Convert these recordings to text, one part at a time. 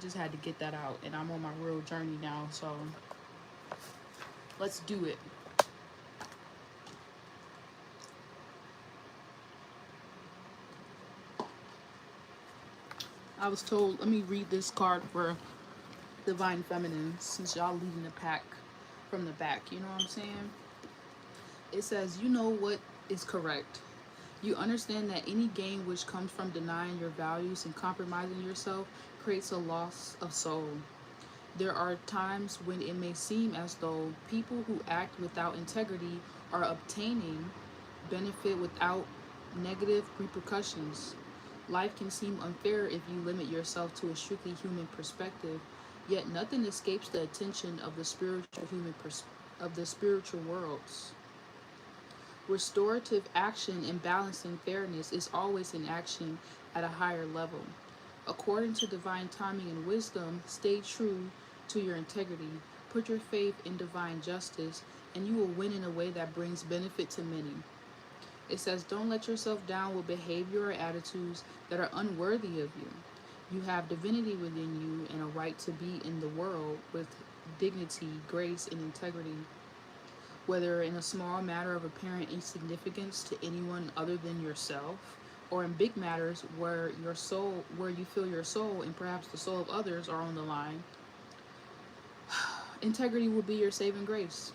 just had to get that out, and I'm on my real journey now, so let's do it. I was told, let me read this card for Divine Feminine, since y'all leading the pack from the back, you know what I'm saying? It says, you know what is correct. You understand that any gain which comes from denying your values and compromising yourself creates a loss of soul. There are times when it may seem as though people who act without integrity are obtaining benefit without negative repercussions. Life can seem unfair if you limit yourself to a strictly human perspective, yet nothing escapes the attention of the spiritual worlds. Restorative action and balancing fairness is always in action at a higher level. According to divine timing and wisdom, stay true to your integrity, put your faith in divine justice, and you will win in a way that brings benefit to many. It says, don't let yourself down with behavior or attitudes that are unworthy of you. You have divinity within you and a right to be in the world with dignity, grace, and integrity. Whether in a small matter of apparent insignificance to anyone other than yourself, or in big matters where you feel your soul and perhaps the soul of others are on the line, integrity will be your saving grace.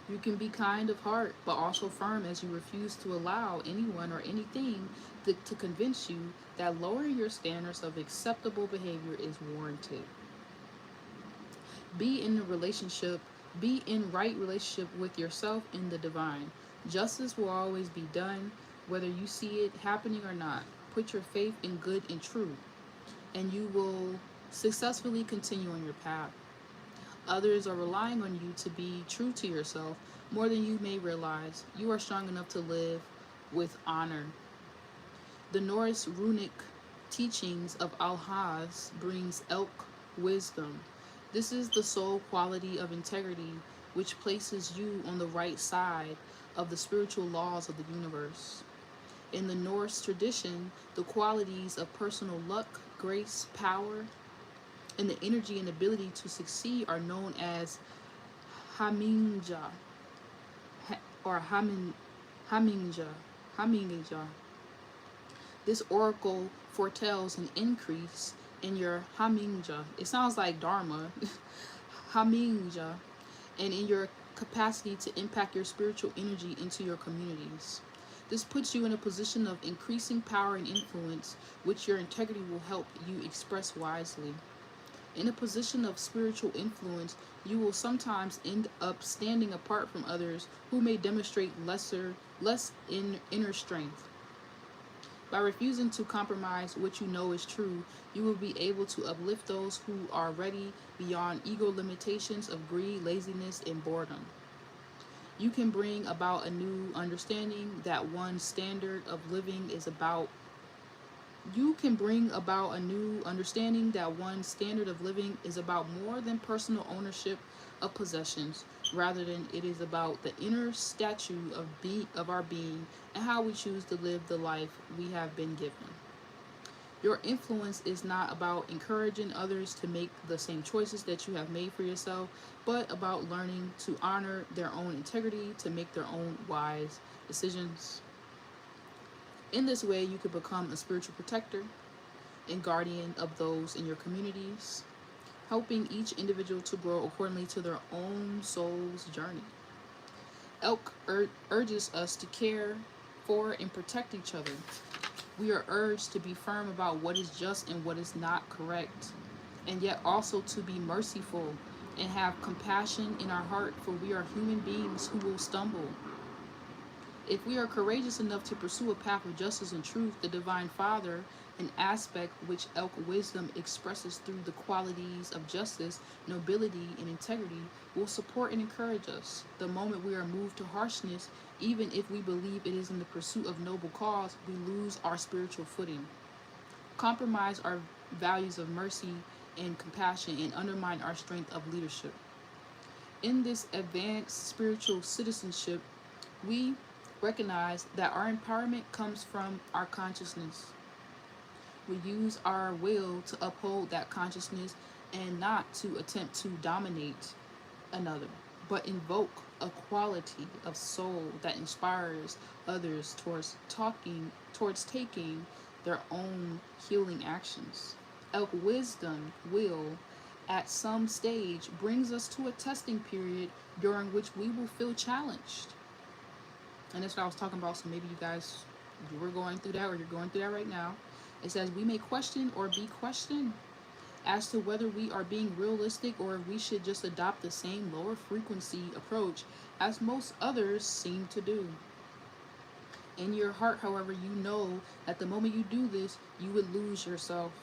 You can be kind of heart, but also firm as you refuse to allow anyone or anything to convince you that lowering your standards of acceptable behavior is warranted. Be in a relationship, be in right relationship with yourself and the divine. Justice will always be done, whether you see it happening or not. Put your faith in good and true, and you will successfully continue on your path. Others are relying on you to be true to yourself more than you may realize. You are strong enough to live with honor. The Norse runic teachings of Alhaz brings elk wisdom. This is the sole quality of integrity which places you on the right side of the spiritual laws of the universe. In the Norse tradition, the qualities of personal luck, grace, power, and the energy and ability to succeed are known as Haminja or Haminja. Haminja. This oracle foretells an increase in your Haminja. It sounds like Dharma. Haminja. And in your capacity to impact your spiritual energy into your communities. This puts you in a position of increasing power and influence, which your integrity will help you express wisely. In a position of spiritual influence, you will sometimes end up standing apart from others who may demonstrate less inner strength. By refusing to compromise what you know is true, you will be able to uplift those who are ready beyond ego limitations of greed, laziness, and boredom. You can bring about a new understanding that one standard of living is about You can bring about a new understanding that one standard of living is about more than personal ownership of possessions, rather than it is about the inner statue of our being and how we choose to live the life we have been given. Your influence is not about encouraging others to make the same choices that you have made for yourself, but about learning to honor their own integrity, to make their own wise decisions. In this way, you could become a spiritual protector and guardian of those in your communities, helping each individual to grow accordingly to their own soul's journey. Elk urges us to care for and protect each other. We are urged to be firm about what is just and what is not correct, and yet also to be merciful and have compassion in our heart, for we are human beings who will stumble. If we are courageous enough to pursue a path of justice and truth, the Divine Father, an aspect which Elk wisdom expresses through the qualities of justice, nobility, and integrity, will support and encourage us. The moment we are moved to harshness, even if we believe it is in the pursuit of noble cause, we lose our spiritual footing, compromise our values of mercy and compassion, and undermine our strength of leadership. In this advanced spiritual citizenship, we recognize that our empowerment comes from our consciousness. We use our will to uphold that consciousness and not to attempt to dominate another, but invoke a quality of soul that inspires others towards taking their own healing actions. Elk wisdom will, at some stage, brings us to a testing period during which we will feel challenged. And that's what I was talking about. So maybe you were going through that, or you're going through that right now. It says we may question or be questioned as to whether we are being realistic or if we should just adopt the same lower frequency approach as most others seem to do. In your heart, however, you know that the moment you do this, you would lose yourself.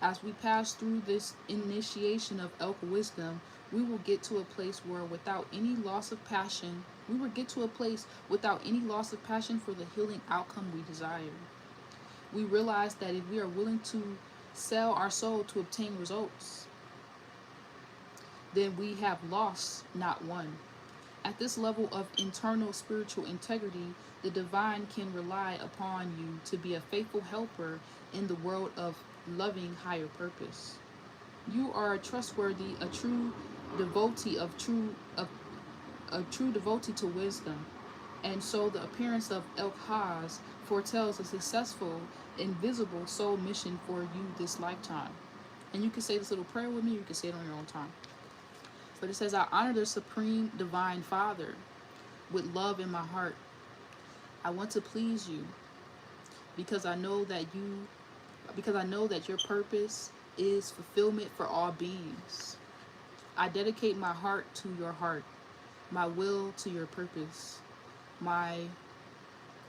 As we pass through this initiation of elk wisdom, we will get to a place where without any loss of passion, we will get to a place without any loss of passion for the healing outcome we desire. We realize that if we are willing to sell our soul to obtain results, then we have lost, not won. At this level of internal spiritual integrity, the divine can rely upon you to be a faithful helper in the world of loving higher purpose. You are trustworthy, a true devotee a true devotee to wisdom, and so the appearance of El-Haz foretells a successful, invisible soul mission for you this lifetime. And you can say this little prayer with me, or you can say it on your own time. But it says, I honor the Supreme Divine Father with love in my heart. I want to please you because I know that your purpose is fulfillment for all beings. I dedicate my heart to your heart, my will to your purpose, my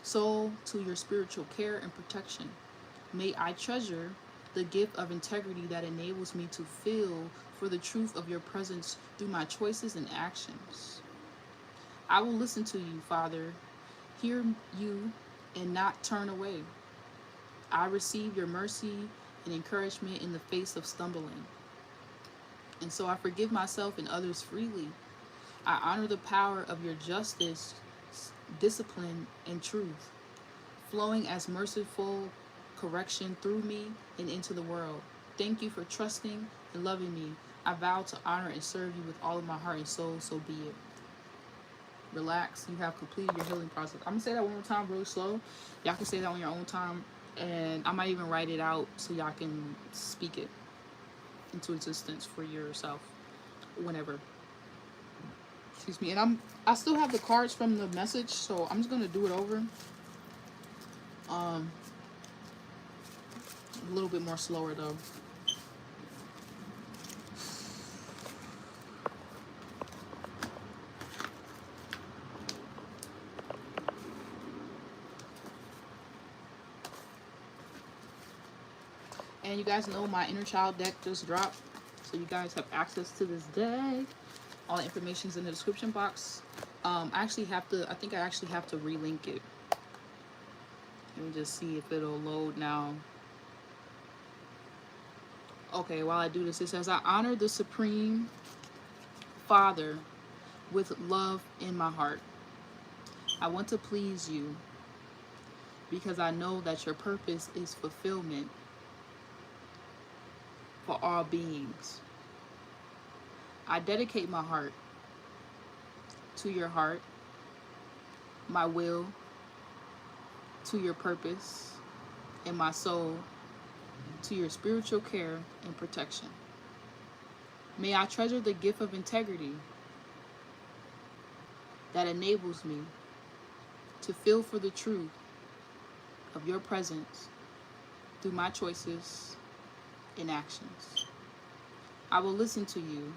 soul to your spiritual care and protection. May I treasure the gift of integrity that enables me to feel for the truth of your presence through my choices and actions. I will listen to you, Father, hear you, and not turn away. I receive your mercy and encouragement in the face of stumbling. And so I forgive myself and others freely. I honor the power of your justice, discipline, and truth, flowing as merciful correction through me and into the world. Thank you for trusting and loving me. I vow to honor and serve you with all of my heart and soul, so be it. Relax. You have completed your healing process. I'm going to say that one more time really slow. Y'all can say that on your own time. And I might even write it out so y'all can speak it into existence for yourself whenever. Excuse me. And I still have the cards from the message, so I'm just going to do it over. A little bit more slower though. And you guys know my InnerChild deck just dropped, so you guys have access to this deck. All the information is in the description box. I think I actually have to relink it. Let me just see if it'll load now. Okay, while I do this, it says, I honor the Supreme Father with love in my heart. I want to please you because I know that your purpose is fulfillment for all beings. I dedicate my heart to your heart, my will to your purpose, and my soul to your spiritual care and protection. May I treasure the gift of integrity that enables me to feel for the truth of your presence through my choices and actions. I will listen to you,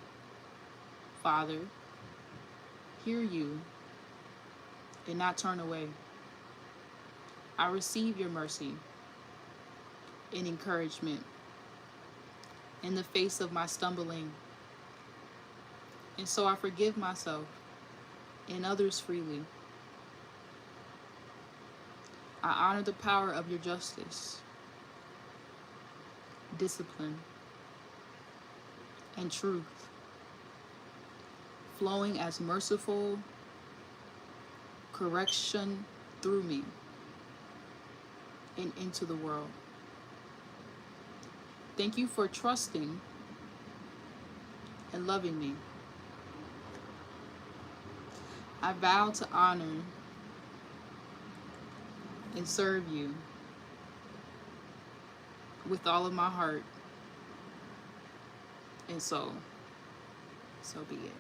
Father, hear you, and not turn away. I receive your mercy and encouragement in the face of my stumbling. And so I forgive myself and others freely. I honor the power of your justice, discipline, and truth, flowing as merciful correction through me and into the world. Thank you for trusting and loving me. I vow to honor and serve you with all of my heart and soul. So be it.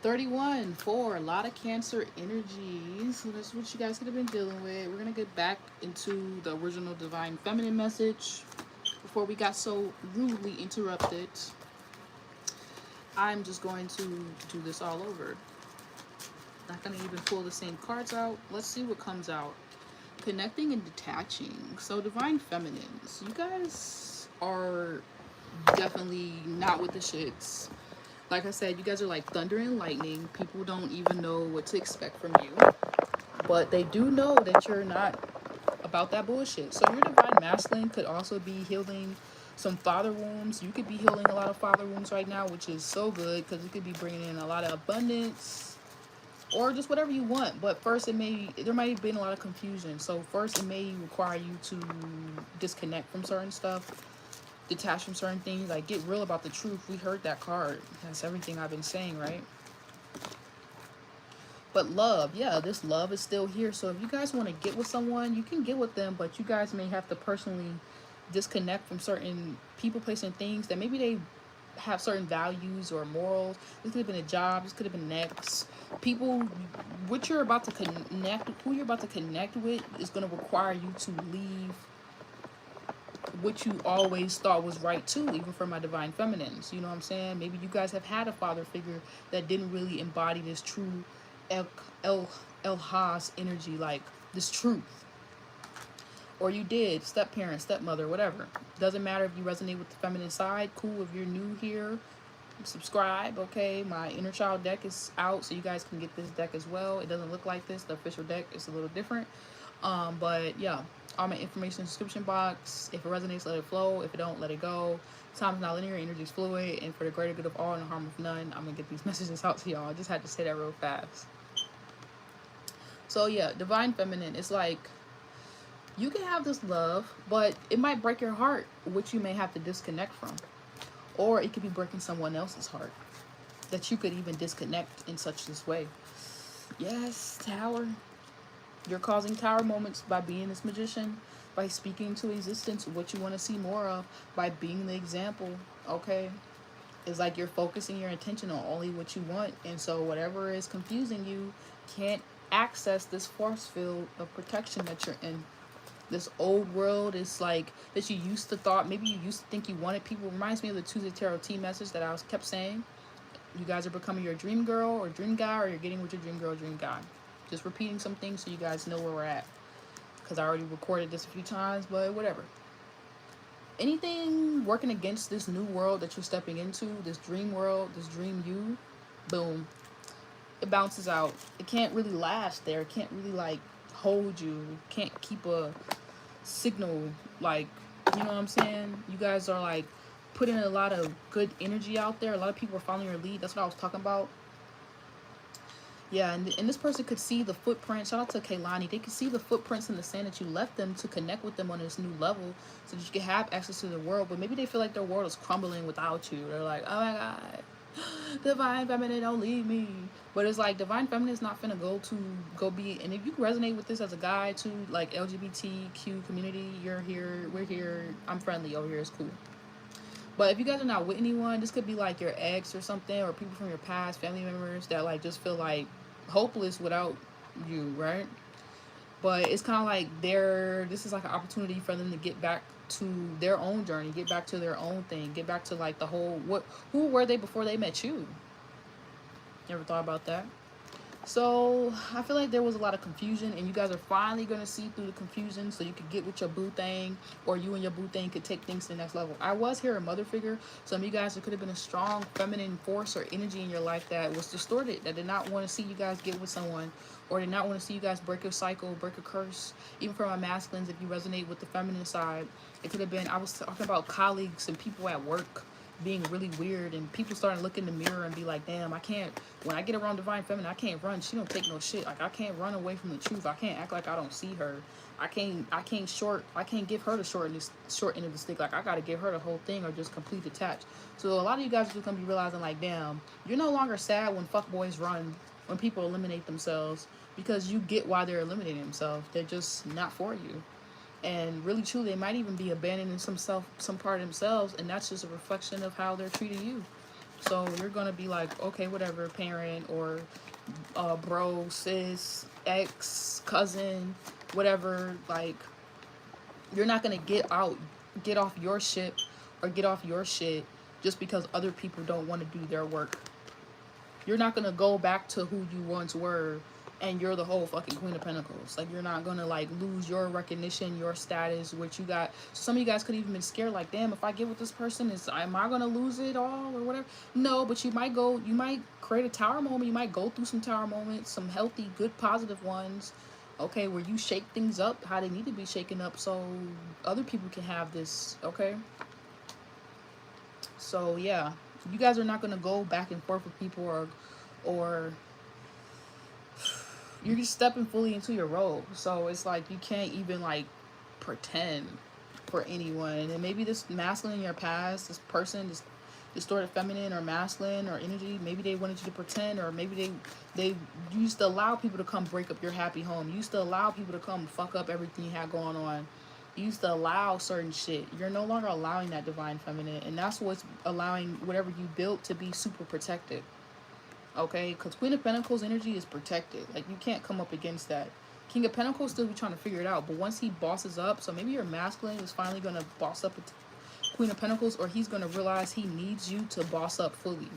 31 for a lot of Cancer energy. So that's what you guys could have been dealing with. We're going to get back into the original Divine Feminine message before we got so rudely interrupted. I'm just going to do this all over. Not going to even pull the same cards out. Let's see what comes out. Connecting and detaching. So Divine Feminines, you guys are definitely not with the shits. Like I said, you guys are like thunder and lightning. People don't even know what to expect from you. But they do know that you're not about that bullshit. So your Divine Masculine could also be healing some father wounds. You could be healing a lot of father wounds right now, which is so good because it could be bringing in a lot of abundance or just whatever you want. But first, there might have been a lot of confusion. So first, it may require you to disconnect from certain stuff, detach from certain things, like get real about the truth. We heard that card. That's everything I've been saying, right? But love, yeah, this love is still here. So if you guys want to get with someone, you can get with them, but you guys may have to personally disconnect from certain people, places, and things that maybe they have certain values or morals. This could have been a job. This could have been next. People, what you're about to connect, who you're about to connect with is going to require you to leave what you always thought was right too, even for my Divine Feminines. You know what I'm saying? Maybe you guys have had a father figure that didn't really embody this true El Haas energy, like this truth. Or you did, step parent, stepmother, whatever. Doesn't matter if you resonate with the feminine side. Cool. If you're new here, subscribe. Okay, my InnerChild deck is out, so you guys can get this deck as well. It doesn't look like this. The official deck is a little different. But yeah, all my information in the description box. If it resonates, let it flow. If it don't, let it go. Time is not linear, energy is fluid, and for the greater good of all and the harm of none, I'm gonna get these messages out to y'all. I just had to say that real fast. So yeah, Divine Feminine, it's like you can have this love, but it might break your heart, which you may have to disconnect from. Or it could be breaking someone else's heart that you could even disconnect in such this way. Yes, Tower. You're causing tower moments by being this magician, by speaking to existence what you want to see more of, by being the example, okay? It's like you're focusing your attention on only what you want, and so whatever is confusing you can't access this force field of protection that you're in. This old world is like that you used to thought, maybe you used to think you wanted people. Reminds me of the Tuesday Tarot T message that I kept saying. You guys are becoming your dream girl or dream guy, or you're getting with your dream girl, dream guy. Just repeating some things so you guys know where we're at, because I already recorded this a few times, but whatever. Anything working against this new world that you're stepping into, this dream world, this dream you, boom, it bounces out. It can't really last there. It can't really like hold you. It can't keep a signal, like, you know what I'm saying? You guys are like putting a lot of good energy out there. A lot of people are following your lead. That's what I was talking about. Yeah, and this person could see the footprint. Shout out to Kaylani. They could see the footprints in the sand that you left them to connect with them on this new level so that you can have access to the world. But maybe they feel like their world is crumbling without you. They're like, oh my God, Divine Feminine, don't leave me. But it's like Divine Feminine is not finna go be. And if you resonate with this as a guy too, like LGBTQ community, you're here, we're here, I'm friendly over here, it's cool. But if you guys are not with anyone, this could be like your ex or something, or people from your past, family members that like just feel like hopeless without you, right? But it's kind of like this is like an opportunity for them to get back to their own journey, get back to their own thing, get back to like the whole, who were they before they met you? You ever thought about that? So I feel like there was a lot of confusion, and you guys are finally going to see through the confusion so you could get with your boo thing, or you and your boo thing could take things to the next level. I was here a mother figure. Some of you guys, there could have been a strong feminine force or energy in your life that was distorted, that did not want to see you guys get with someone, or did not want to see you guys break a cycle, break a curse. Even for my masculines, if you resonate with the feminine side, it could have been, I was talking about colleagues and people at work being really weird, and people starting to look in the mirror and be like, damn, I can't, when I get around divine feminine, I can't run. She don't take no shit. Like, I can't run away from the truth. I can't act like I don't see her. I can't give her the short end of the stick. Like, I gotta give her the whole thing or just complete detach. So a lot of you guys are just gonna be realizing, like, damn, you're no longer sad when fuckboys run, when people eliminate themselves, because you get why they're eliminating themselves. They're just not for you. And really truly, they might even be abandoning some part of themselves, and that's just a reflection of how they're treating you. So you're gonna be like, okay, whatever, parent or bro, sis, ex, cousin, whatever. Like, you're not gonna get off your ship or get off your shit just because other people don't want to do their work. You're not gonna go back to who you once were and you're the whole fucking Queen of Pentacles. Like, you're not gonna like lose your recognition, your status, what you got. Some of you guys could even been scared, like, damn, if I get with this person, am I gonna lose it all or whatever? No, but you might create a tower moment. You might go through some tower moments, some healthy, good, positive ones. Okay, where you shake things up how they need to be shaken up so other people can have this, okay? So yeah, you guys are not gonna go back and forth with people or you're just stepping fully into your role. So it's like you can't even like pretend for anyone. And maybe this masculine in your past, this person, this distorted feminine or masculine or energy, maybe they wanted you to pretend, or maybe they used to allow people to come break up your happy home. You used to allow people to come fuck up everything you had going on. You used to allow certain shit. You're no longer allowing that divine feminine, and that's what's allowing whatever you built to be super protected. Okay, because Queen of Pentacles energy is protected. Like, you can't come up against that. King of Pentacles still be trying to figure it out, but once he bosses up, so maybe your masculine is finally going to boss up with Queen of Pentacles, or he's going to realize he needs you to boss up fully.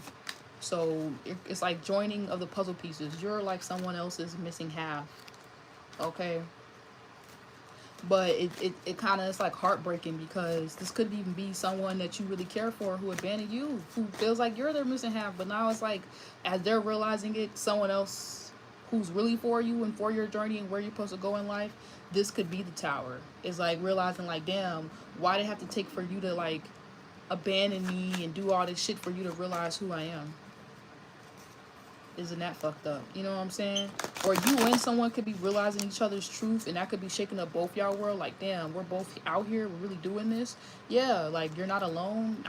So it's like joining of the puzzle pieces. You're like someone else's missing half. Okay, but it kind of is like heartbreaking, because this could even be someone that you really care for who abandoned you, who feels like you're their missing half. But now it's like, as they're realizing it, someone else who's really for you and for your journey and where you're supposed to go in life, this could be the tower. It's like realizing, like, damn, why did it have to take for you to like abandon me and do all this shit for you to realize who I am? Isn't that fucked up? You know what I'm saying? Or you and someone could be realizing each other's truth, and that could be shaking up both y'all world. Like, damn, we're both out here, we're really doing this. Yeah, like, you're not alone.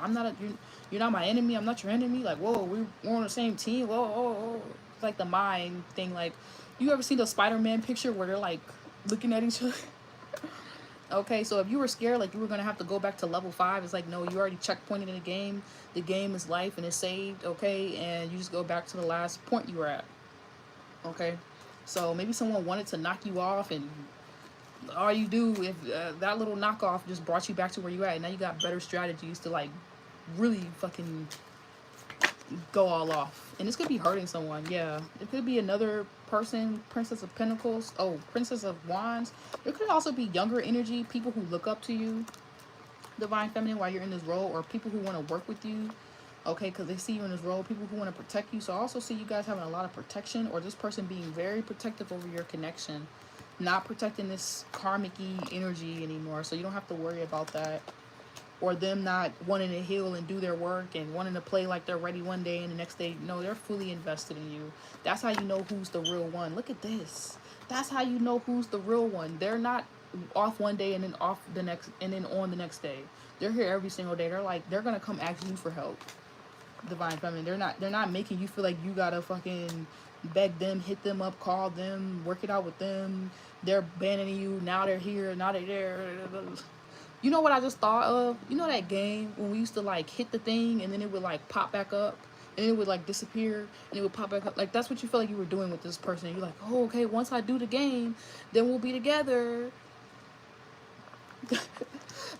You're not my enemy. I'm not your enemy. Like, whoa, we're on the same team. Whoa, whoa, whoa. It's like the mind thing. Like, you ever seen the Spider-Man picture where they're like looking at each other? Okay, so if you were scared like you were gonna have to go back to level 5, it's like, no, you already checkpointed in the game. The game is life and it's saved, okay? And you just go back to the last point you were at, okay? So maybe someone wanted to knock you off, and all you do, if that little knockoff just brought you back to where you at, and now you got better strategies to like really fucking go all off. And this could be hurting someone. Yeah, it could be another person. Princess of Pentacles, oh, Princess of Wands. It could also be younger energy, people who look up to you, divine feminine, while you're in this role, or people who want to work with you, okay, because they see you in this role. People who want to protect you. So I also see you guys having a lot of protection, or this person being very protective over your connection, not protecting this karmic-y energy anymore, so you don't have to worry about that. Or them not wanting to heal and do their work and wanting to play like they're ready one day and the next day, no, they're fully invested in you. That's how you know who's the real one. Look at this. That's how you know who's the real one. They're not off one day and then off the next, and then on the next day. They're here every single day. They're gonna come ask you for help. Divine feminine. They're not making you feel like you gotta fucking beg them, hit them up, call them, work it out with them. They're abandoning you. Now they're here. Now they're there. You know what I just thought of? You know that game when we used to like hit the thing and then it would like pop back up and it would like disappear and it would pop back up? Like, that's what you feel like you were doing with this person. You're like, oh, okay, once I do the game, then we'll be together.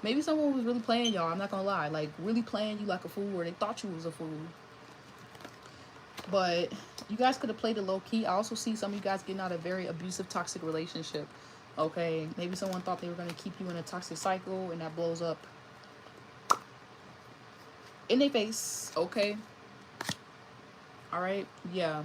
Maybe someone was really playing y'all, I'm not gonna lie. Like, really playing you like a fool, or they thought you was a fool. But you guys could have played it low key. I also see some of you guys getting out of a very abusive, toxic relationship. Okay, maybe someone thought they were going to keep you in a toxic cycle, and that blows up in their face. Okay, all right, yeah,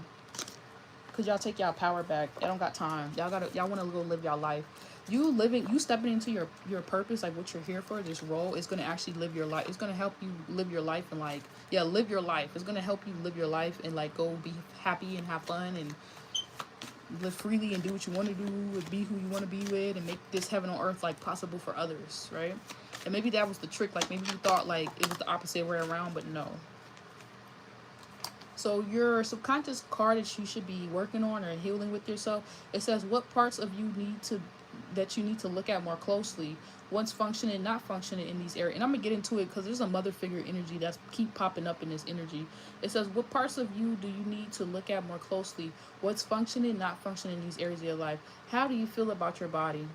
because y'all take y'all power back. Y'all don't got time. Y'all want to go live y'all life. you stepping into your purpose, like what you're here for, this role is going to actually live your life. It's going to help you live your life and like, yeah, live your life. It's going to help you live your life and like go be happy and have fun and live freely and do what you want to do and be who you want to be with and make this heaven on earth like possible for others, right? And maybe that was the trick. Like maybe you thought like it was the opposite way around, but no. So your subconscious card that you should be working on or healing with yourself, it says what parts of you need to that you need to look at more closely. What's functioning, not functioning in these areas. And I'm gonna get into it because there's a mother figure energy that's keep popping up in this energy. It says what parts of you do you need to look at more closely? What's functioning, not functioning in these areas of your life? How do you feel about your body?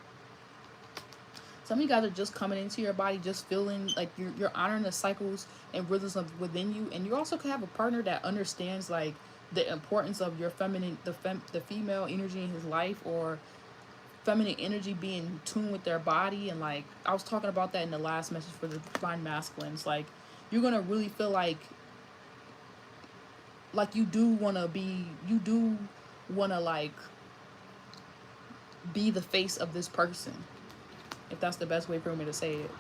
Some of you guys are just coming into your body, just feeling like you're honoring the cycles and rhythms of within you, and you also can have a partner that understands like the importance of your feminine, the female energy in his life, or feminine energy being in tune with their body. And like I was talking about that in the last message for the divine masculines. Like you're gonna really feel like you do wanna like be the face of this person, if that's the best way for me to say it.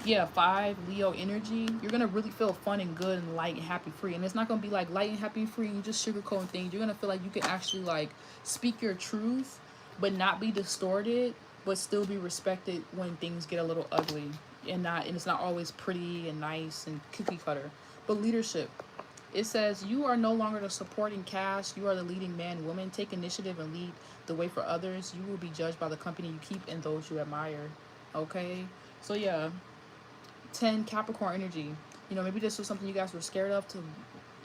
Yeah, 5 Leo energy. You're gonna really feel fun and good and light and happy free. And it's not gonna be like light and happy free and you just sugarcoating things. You're gonna feel like you can actually like speak your truth, but not be distorted, but still be respected when things get a little ugly and it's not always pretty and nice and cookie cutter. But leadership. It says you are no longer the supporting cast. You are the leading man, woman. Take initiative and lead the way for others. You will be judged by the company you keep and those you admire. Okay? So yeah, 10 Capricorn energy. You know, maybe this was something you guys were scared of, to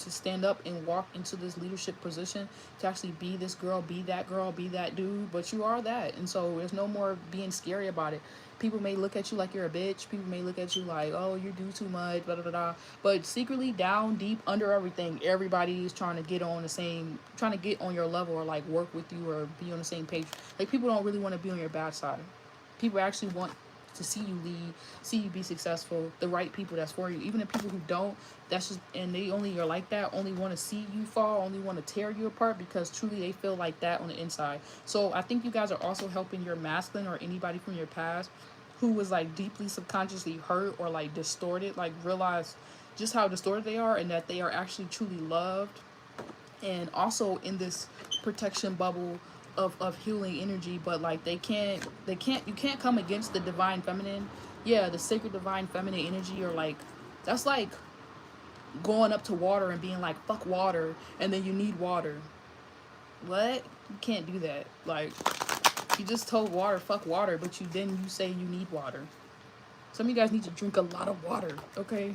stand up and walk into this leadership position, to actually be this girl, be that dude, but you are that. And so there's no more being scary about it. People may look at you like you're a bitch. People may look at you like, oh, you do too much, blah, blah, blah, blah. But secretly, down deep under everything, everybody is trying to get on your level or like work with you or be on the same page. Like people don't really want to be on your bad side. People actually want to see you lead, see you be successful, the right people that's for you. Even the people who don't, that's just, and they only are like that, only want to see you fall, only want to tear you apart because truly they feel like that on the inside. So I think you guys are also helping your masculine or anybody from your past who was like deeply subconsciously hurt or like distorted, like realize just how distorted they are and that they are actually truly loved. And also in this protection bubble of healing energy, but like you can't come against the divine feminine. Yeah, the sacred divine feminine energy, or like that's like going up to water and being like fuck water, and then you need water. What? You can't do that. Like you just told water fuck water, but you say you need water. Some of you guys need to drink a lot of water, okay?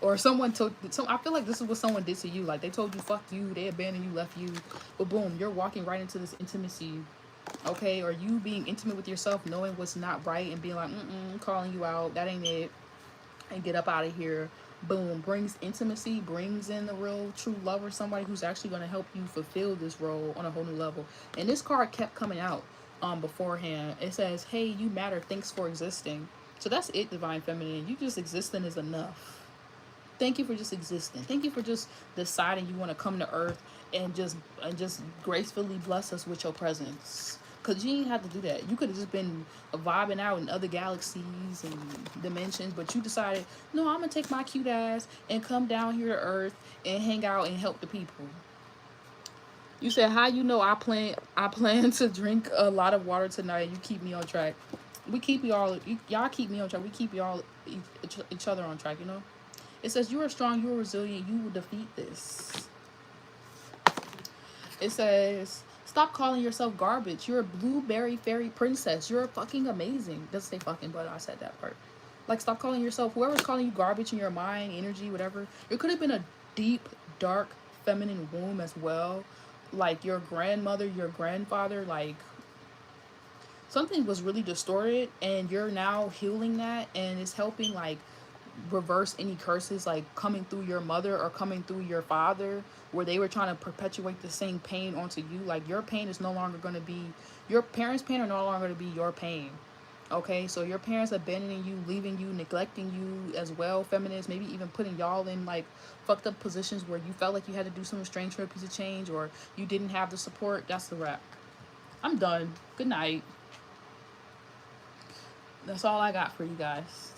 Or I feel like this is what someone did to you. Like they told you fuck you, they abandoned you, left you, but boom, you're walking right into this intimacy, okay? Or you being intimate with yourself, knowing what's not right and being like, calling you out, that ain't it, and get up out of here. Boom, brings intimacy, brings in the real true lover, somebody who's actually going to help you fulfill this role on a whole new level. And this card kept coming out beforehand. It says, hey, you matter, thanks for existing. So that's it, divine feminine. You just existing is enough. Thank you for just existing. Thank you for just deciding you want to come to earth and just gracefully bless us with your presence. Because you didn't have to do that. You could have just been vibing out in other galaxies and dimensions, but you decided, no, I'm going to take my cute ass and come down here to earth and hang out and help the people. You said, how you know I plan to drink a lot of water tonight. You keep me on track. We keep y'all keep me on track. We keep each other on track, you know? It says, you are strong, you are resilient, you will defeat this. It says, stop calling yourself garbage. You're a blueberry fairy princess. You're fucking amazing. It doesn't say fucking, but I said that part. Like, stop calling yourself, whoever's calling you garbage in your mind, energy, whatever. It could have been a deep, dark, feminine womb as well. Like, your grandmother, your grandfather, like, something was really distorted, and you're now healing that, and it's helping, like, reverse any curses like coming through your mother or coming through your father, where they were trying to perpetuate the same pain onto you. Like your pain is no longer going to be your parents' pain, are no longer going to be your pain. Okay, so your parents abandoning you, leaving you, neglecting you as well, feminists, maybe even putting y'all in like fucked up positions where you felt like you had to do something strange for a piece of change, or you didn't have the support. That's the wrap. I'm done. Good night. That's all I got for you guys.